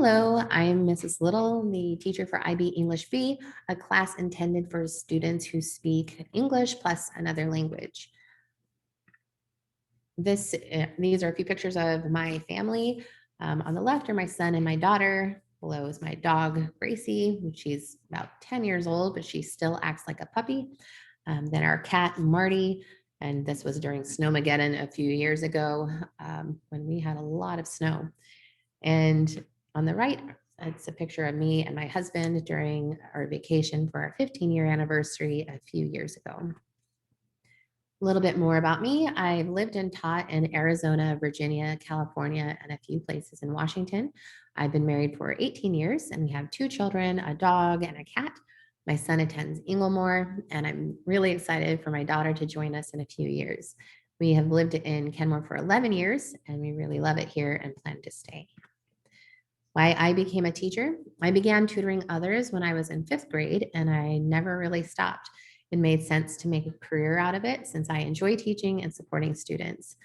Hello, I'm Mrs. Little, the teacher for IB English B, a class intended for students who speak English plus another language. These are a few pictures of my family. On the left are my son and my daughter. Below is my dog, Gracie. She's about 10 years old, but she still acts like a puppy. Then our cat, Marty. And this was during Snowmageddon a few years ago when we had a lot of snow. And on the right, it's a picture of me and my husband during our vacation for our 15-year anniversary a few years ago. A little bit more about me. I've lived and taught in Arizona, Virginia, California, and a few places in Washington. I've been married for 18 years and we have 2 children, a dog and a cat. My son attends Inglemoor, and I'm really excited for my daughter to join us in a few years. We have lived in Kenmore for 11 years and we really love it here and plan to stay. Why I became a teacher. I began tutoring others when I was in 5th grade and I never really stopped. It made sense to make a career out of it since I enjoy teaching and supporting students.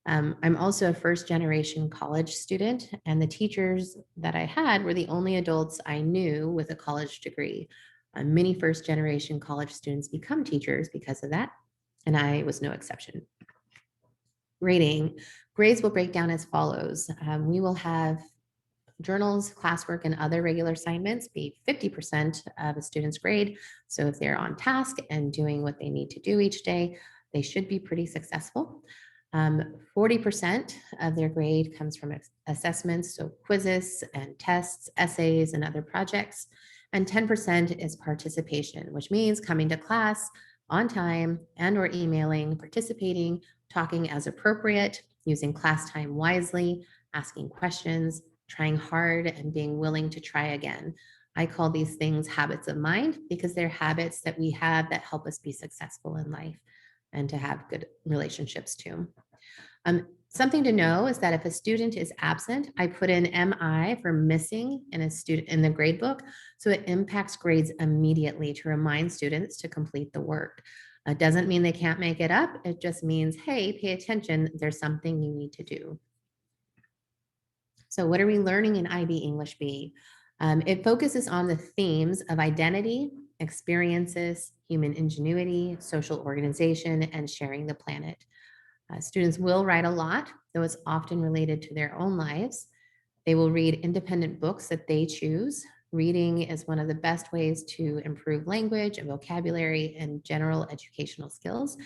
I'm also a first generation college student, and the teachers that I had were the only adults I knew with a college degree. Many first generation college students become teachers because of that, and I was no exception. Grading. Grades will break down as follows. We will have journals, classwork, and other regular assignments be 50% of a student's grade. So if they're on task and doing what they need to do each day, they should be pretty successful. 40% of their grade comes from assessments, so quizzes and tests, essays, and other projects. And 10% is participation, which means coming to class on time and or emailing, participating, talking as appropriate, using class time wisely, asking questions, trying hard, and being willing to try again. I call these things habits of mind because they're habits that we have that help us be successful in life and to have good relationships too. Something to know is that if a student is absent, I put in MI for missing in a student in the grade book, so it impacts grades immediately to remind students to complete the work. It doesn't mean they can't make it up. It just means, hey, pay attention. There's something you need to do. So what are we learning in IB English B? It focuses on the themes of identity, experiences, human ingenuity, social organization, and sharing the planet. Students will write a lot, though it's often related to their own lives. They will read independent books that they choose. Reading is one of the best ways to improve language and vocabulary and general educational skills.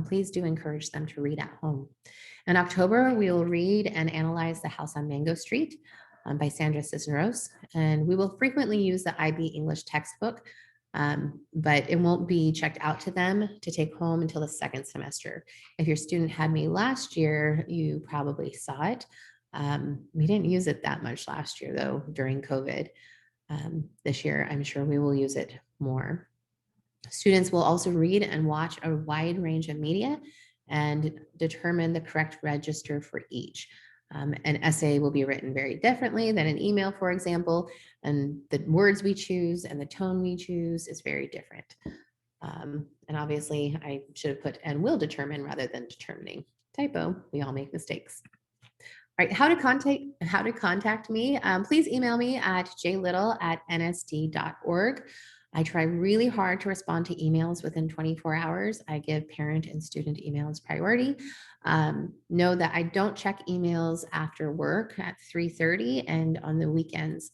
Please do encourage them to read at home. In October, we will read and analyze The House on Mango Street by Sandra Cisneros, and we will frequently use the IB English textbook, but it won't be checked out to them to take home until the 2nd semester. If your student had me last year, you probably saw it. We didn't use it that much last year, though, during COVID. This year, I'm sure we will use it more. Students will also read and watch a wide range of media and determine the correct register for each. An essay will be written very differently than an email, for example, and the words we choose and the tone we choose is very different. And obviously, I should have put and will determine rather than determining. Typo, we all make mistakes. All right, how to contact me? Please email me at jlittle@nsd.org. I try really hard to respond to emails within 24 hours. I give parent and student emails priority. Know that I don't check emails after work at 3:30 and on the weekends.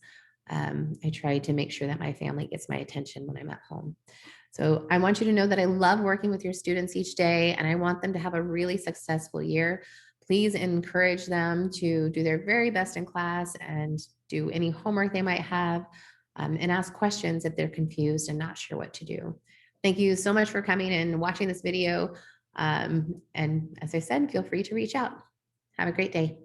I try to make sure that my family gets my attention when I'm at home. So I want you to know that I love working with your students each day, and I want them to have a really successful year. Please encourage them to do their very best in class and do any homework they might have, and ask questions if they're confused and not sure what to do. Thank you so much for coming and watching this video. And as I said, feel free to reach out. Have a great day.